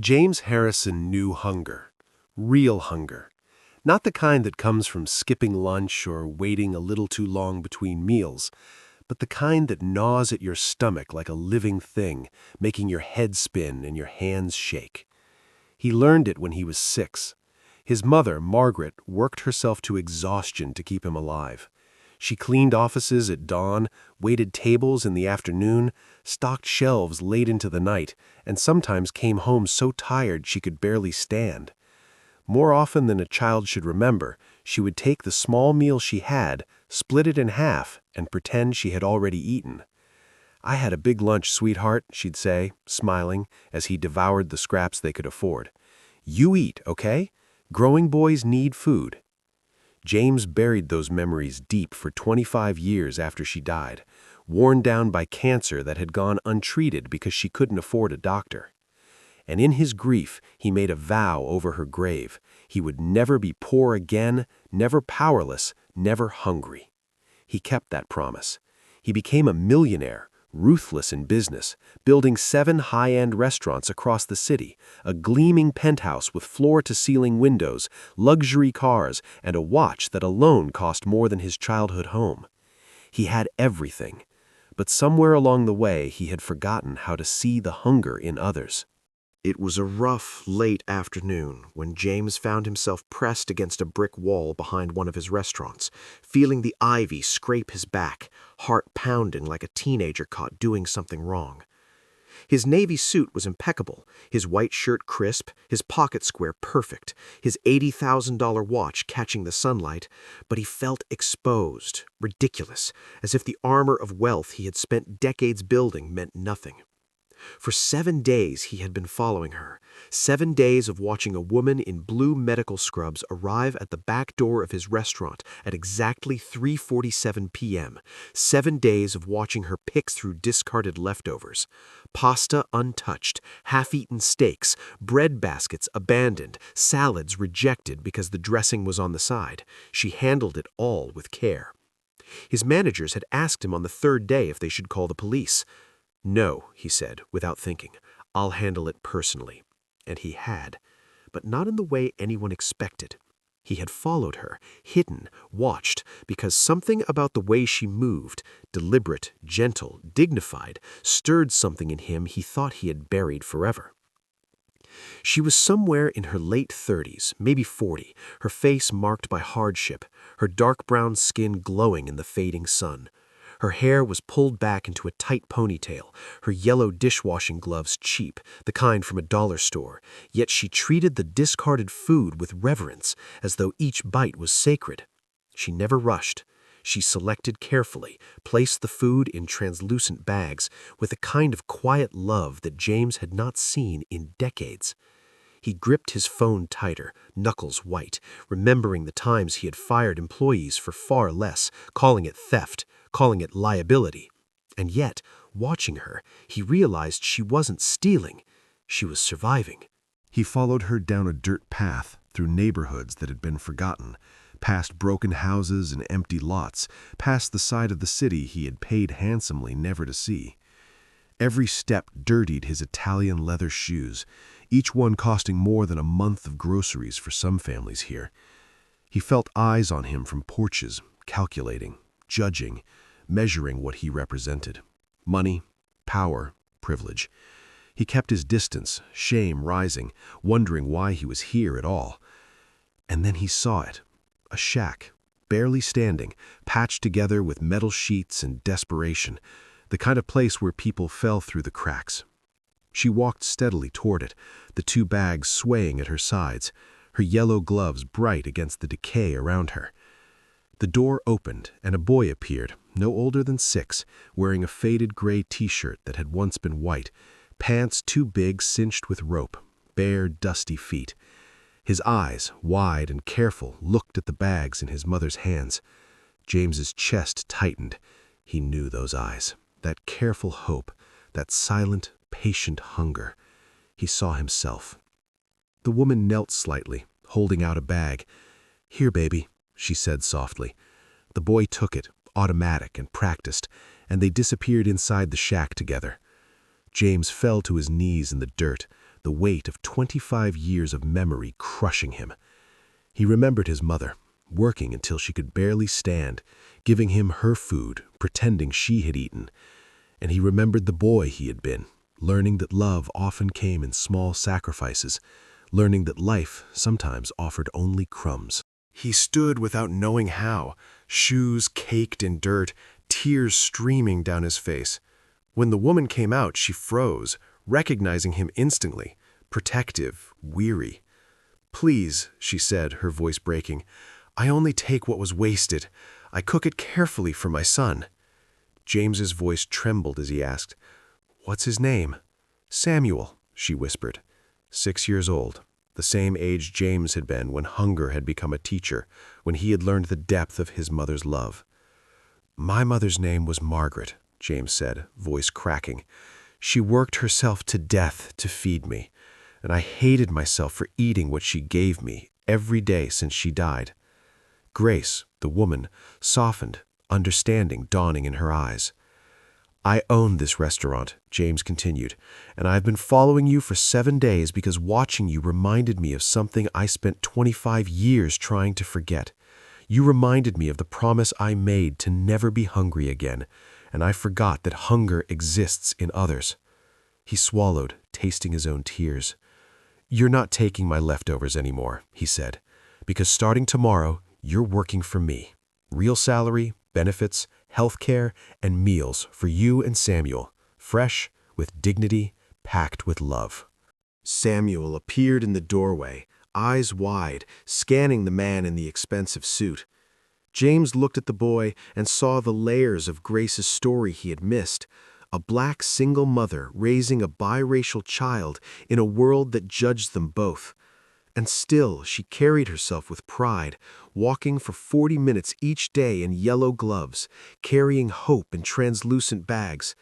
James Harrison knew hunger, real hunger. Not the kind that comes from skipping lunch or waiting a little too long between meals, but the kind that gnaws at your stomach like a living thing, making your head spin and your hands shake. He learned it when he was 6. His mother, Margaret, worked herself to exhaustion to keep him alive. She cleaned offices at dawn, waited tables in the afternoon, stocked shelves late into the night, and sometimes came home so tired she could barely stand. More often than a child should remember, she would take the small meal she had, split it in half, and pretend she had already eaten. "I had a big lunch, sweetheart," she'd say, smiling, as he devoured the scraps they could afford. "You eat, okay? Growing boys need food." James buried those memories deep for 25 years after she died, worn down by cancer that had gone untreated because she couldn't afford a doctor. And in his grief, he made a vow over her grave. He would never be poor again, never powerless, never hungry. He kept that promise. He became a millionaire, ruthless in business, building 7 high-end restaurants across the city, a gleaming penthouse with floor-to-ceiling windows, luxury cars, and a watch that alone cost more than his childhood home. He had everything, but somewhere along the way he had forgotten how to see the hunger in others. It was a rough, late afternoon when James found himself pressed against a brick wall behind one of his restaurants, feeling the ivy scrape his back, heart pounding like a teenager caught doing something wrong. His navy suit was impeccable, his white shirt crisp, his pocket square perfect, his $80,000 watch catching the sunlight, but he felt exposed, ridiculous, as if the armor of wealth he had spent decades building meant nothing. For 7 days he had been following her, 7 days of watching a woman in blue medical scrubs arrive at the back door of his restaurant at exactly 3:47 p.m., 7 days of watching her pick through discarded leftovers. Pasta untouched, half-eaten steaks, bread baskets abandoned, salads rejected because the dressing was on the side. She handled it all with care. His managers had asked him on the 3rd day if they should call the police. "No," he said, without thinking. "I'll handle it personally." And he had, but not in the way anyone expected. He had followed her, hidden, watched, because something about the way she moved, deliberate, gentle, dignified, stirred something in him he thought he had buried forever. She was somewhere in her late 30s, maybe 40, her face marked by hardship, her dark brown skin glowing in the fading sun. Her hair was pulled back into a tight ponytail, her yellow dishwashing gloves cheap, the kind from a dollar store, yet she treated the discarded food with reverence, as though each bite was sacred. She never rushed. She selected carefully, placed the food in translucent bags, with a kind of quiet love that James had not seen in decades. He gripped his phone tighter, knuckles white, remembering the times he had fired employees for far less, calling it theft, calling it liability. And yet, watching her, he realized she wasn't stealing. She was surviving. He followed her down a dirt path through neighborhoods that had been forgotten, past broken houses and empty lots, past the side of the city he had paid handsomely never to see. Every step dirtied his Italian leather shoes, each one costing more than a month of groceries for some families here. He felt eyes on him from porches, calculating, judging, measuring what he represented. Money, power, privilege. He kept his distance, shame rising, wondering why he was here at all. And then he saw it. A shack, barely standing, patched together with metal sheets and desperation, the kind of place where people fell through the cracks. She walked steadily toward it, the 2 bags swaying at her sides, her yellow gloves bright against the decay around her. The door opened, and a boy appeared, no older than 6, wearing a faded gray t-shirt that had once been white, pants too big cinched with rope, bare, dusty feet. His eyes, wide and careful, looked at the bags in his mother's hands. James's chest tightened. He knew those eyes, that careful hope, that silent, patient hunger. He saw himself. The woman knelt slightly, holding out a bag. "Here, baby," she said softly. The boy took it, automatic and practiced, and they disappeared inside the shack together. James fell to his knees in the dirt, the the weight of 25 years of memory crushing him. He remembered his mother, working until she could barely stand, giving him her food, pretending she had eaten. And he remembered the boy he had been, learning that love often came in small sacrifices, learning that life sometimes offered only crumbs. He stood without knowing how, shoes caked in dirt, tears streaming down his face. When the woman came out, she froze, recognizing him instantly, protective, weary. "Please," she said, her voice breaking, "I only take what was wasted. I cook it carefully for my son." James's voice trembled as he asked, "What's his name?" "Samuel," she whispered. 6 years old, the same age James had been when hunger had become a teacher, when he had learned the depth of his mother's love. "My mother's name was Margaret," James said, voice cracking. "She worked herself to death to feed me, and I hated myself for eating what she gave me every day since she died." Grace, the woman, softened, understanding dawning in her eyes. "I own this restaurant," James continued, "and I've been following you for 7 days because watching you reminded me of something I spent 25 years trying to forget. You reminded me of the promise I made to never be hungry again, and I forgot that hunger exists in others." He swallowed, tasting his own tears. "You're not taking my leftovers anymore," he said, "because starting tomorrow, you're working for me. Real salary, benefits, health care, and meals for you and Samuel, fresh, with dignity, packed with love." Samuel appeared in the doorway, eyes wide, scanning the man in the expensive suit. James looked at the boy and saw the layers of Grace's story he had missed. A black single mother raising a biracial child in a world that judged them both. And still she carried herself with pride, walking for 40 minutes each day in yellow gloves, carrying hope in translucent bags.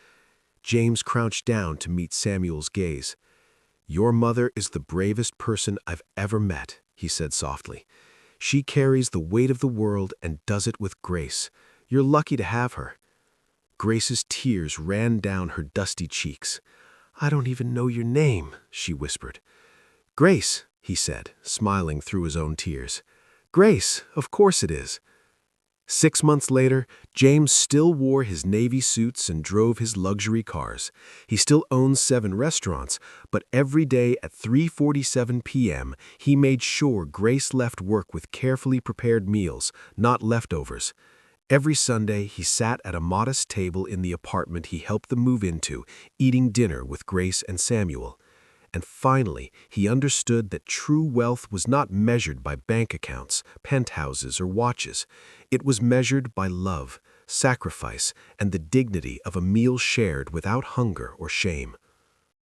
James crouched down to meet Samuel's gaze. "Your mother is the bravest person I've ever met," he said softly. "She carries the weight of the world and does it with grace. You're lucky to have her." Grace's tears ran down her dusty cheeks. "I don't even know your name," she whispered. "Grace," he said, smiling through his own tears. "Grace, of course it is." 6 months later, James still wore his navy suits and drove his luxury cars. He still owns 7 restaurants, but every day at 3:47 p.m., he made sure Grace left work with carefully prepared meals, not leftovers. Every Sunday, he sat at a modest table in the apartment he helped them move into, eating dinner with Grace and Samuel. And finally, he understood that true wealth was not measured by bank accounts, penthouses, or watches. It was measured by love, sacrifice, and the dignity of a meal shared without hunger or shame.